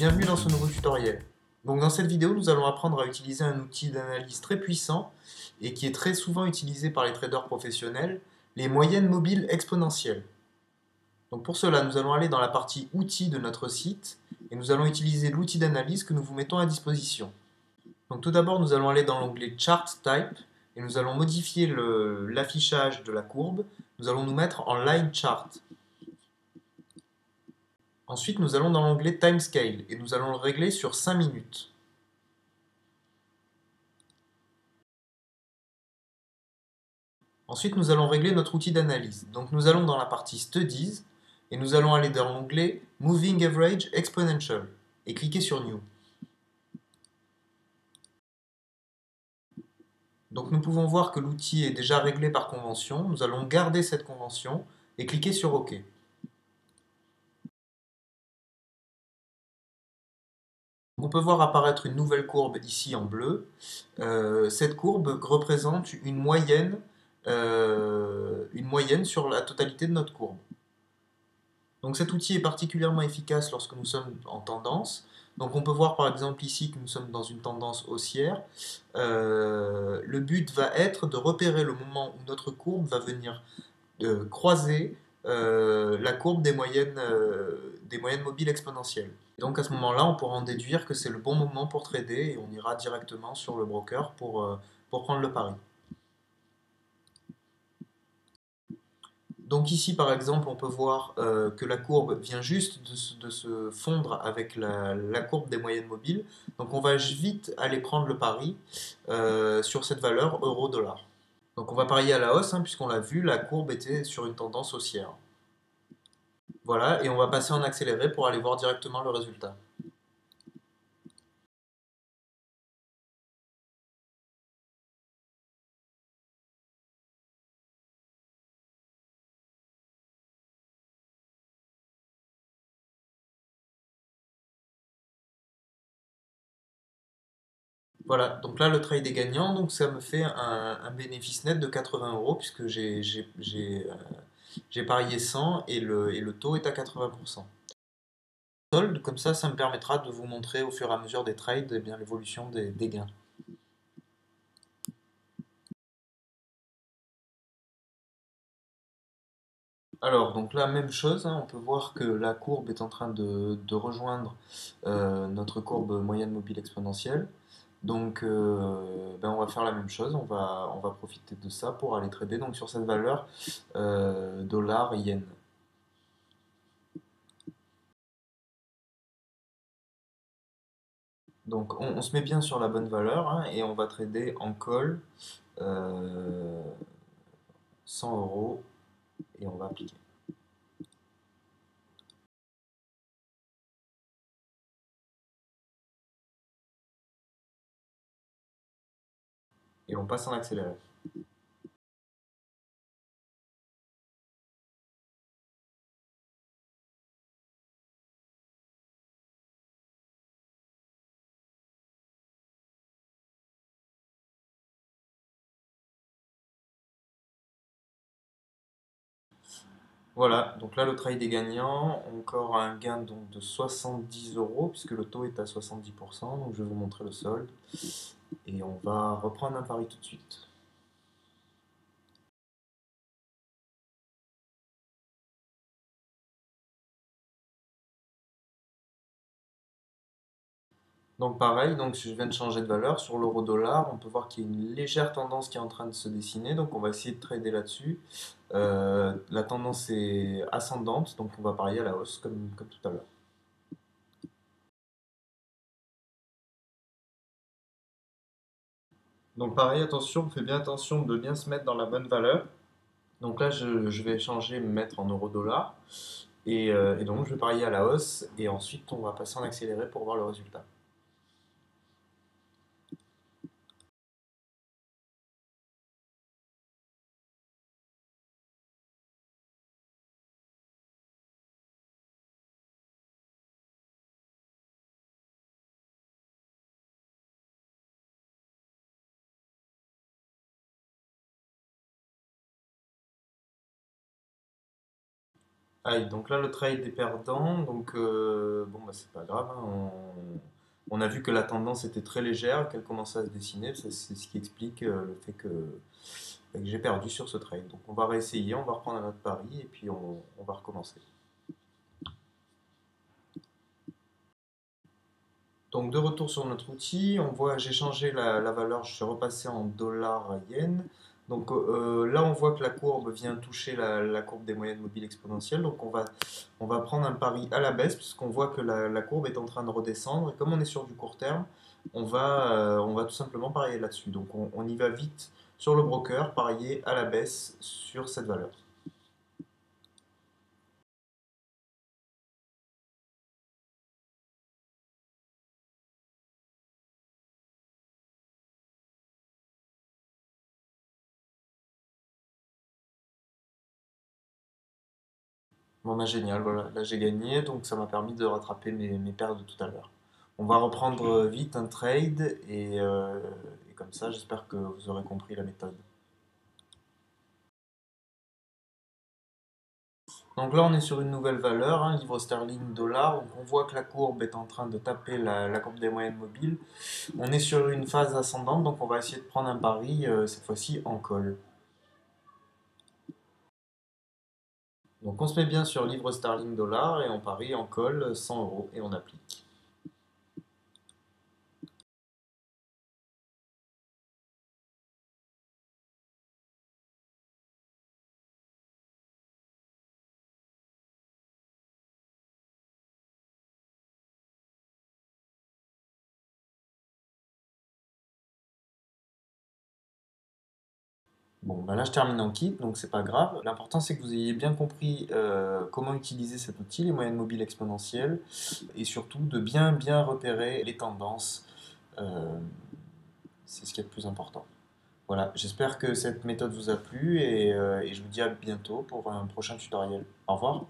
bienvenue dans ce nouveau tutoriel. Donc dans cette vidéo, nous allons apprendre à utiliser un outil d'analyse très puissant et qui est très souvent utilisé par les traders professionnels, les moyennes mobiles exponentielles. Donc pour cela, nous allons aller dans la partie outils de notre site et nous allons utiliser l'outil d'analyse que nous vous mettons à disposition. Donc tout d'abord, nous allons aller dans l'onglet Chart Type et nous allons modifier l'affichage de la courbe. Nous allons nous mettre en Line Chart. Ensuite, nous allons dans l'onglet Timescale et nous allons le régler sur 5 minutes. Ensuite, nous allons régler notre outil d'analyse. Donc nous allons dans la partie Studies et nous allons aller dans l'onglet Moving Average Exponential et cliquer sur New. Donc nous pouvons voir que l'outil est déjà réglé par convention. Nous allons garder cette convention et cliquer sur OK. On peut voir apparaître une nouvelle courbe ici en bleu. Cette courbe représente une moyenne sur la totalité de notre courbe. Donc cet outil est particulièrement efficace lorsque nous sommes en tendance. Donc on peut voir par exemple ici que nous sommes dans une tendance haussière. Le but va être de repérer le moment où notre courbe va venir croiser la courbe des moyennes mobiles exponentielles. Et donc à ce moment-là, on pourra en déduire que c'est le bon moment pour trader et on ira directement sur le broker pour prendre le pari. Donc ici par exemple, on peut voir que la courbe vient juste de se fondre avec la courbe des moyennes mobiles. Donc on va vite aller prendre le pari sur cette valeur euro-dollar. Donc on va parier à la hausse, hein, puisqu'on l'a vu, la courbe était sur une tendance haussière. Voilà, et on va passer en accéléré pour aller voir directement le résultat. Voilà, donc là le trade est gagnant, donc ça me fait un bénéfice net de 80 euros puisque j'ai parié 100 et le taux est à 80%. Solde, comme ça me permettra de vous montrer au fur et à mesure des trades bien l'évolution des gains. Alors, donc là, même chose, hein, on peut voir que la courbe est en train de rejoindre notre courbe moyenne mobile exponentielle. Donc, on va faire la même chose, on va profiter de ça pour aller trader donc, sur cette valeur dollar-yen. Donc, on se met bien sur la bonne valeur hein, et on va trader en call 100 euros et on va appliquer. Et on passe en accéléré. Voilà, donc là le trade est gagnant, encore un gain donc, de 70 euros puisque le taux est à 70%, donc je vais vous montrer le solde et on va reprendre un pari tout de suite. Donc pareil, donc je viens de changer de valeur sur l'euro-dollar, on peut voir qu'il y a une légère tendance qui est en train de se dessiner, donc on va essayer de trader là-dessus. La tendance est ascendante, donc on va parier à la hausse comme tout à l'heure. Donc pareil, attention, on fait bien attention de bien se mettre dans la bonne valeur. Donc là, je vais changer, me mettre en euro-dollar. Et donc, je vais parier à la hausse. Et ensuite, on va passer en accéléré pour voir le résultat. Aïe, donc là le trade est perdant, donc bon bah c'est pas grave, hein, on a vu que la tendance était très légère, qu'elle commençait à se dessiner, c'est ce qui explique le fait que j'ai perdu sur ce trade. Donc on va réessayer, on va reprendre un autre pari et puis on va recommencer. Donc de retour sur notre outil, on voit j'ai changé la valeur, je suis repassé en dollars yen. Donc là on voit que la courbe vient toucher la courbe des moyennes mobiles exponentielles. Donc on va prendre un pari à la baisse puisqu'on voit que la courbe est en train de redescendre. Et comme on est sur du court terme, on va tout simplement parier là-dessus. Donc on y va vite sur le broker, parier à la baisse sur cette valeur. Bon, bah, génial, voilà. Là j'ai gagné, donc ça m'a permis de rattraper mes pertes de tout à l'heure. On va reprendre vite un trade et comme ça, j'espère que vous aurez compris la méthode. Donc là, on est sur une nouvelle valeur, hein, livre sterling dollar. Donc on voit que la courbe est en train de taper la courbe des moyennes mobiles. On est sur une phase ascendante, donc on va essayer de prendre un pari, cette fois-ci en call. Donc on se met bien sur livre sterling dollar et on parie en call 100 euros et on applique. Bon, bah là je termine en kit, donc c'est pas grave. L'important c'est que vous ayez bien compris comment utiliser cet outil, les moyennes mobiles exponentielles, et surtout de bien repérer les tendances. Euh, c'est ce qui est le plus important. Voilà, j'espère que cette méthode vous a plu et je vous dis à bientôt pour un prochain tutoriel. Au revoir.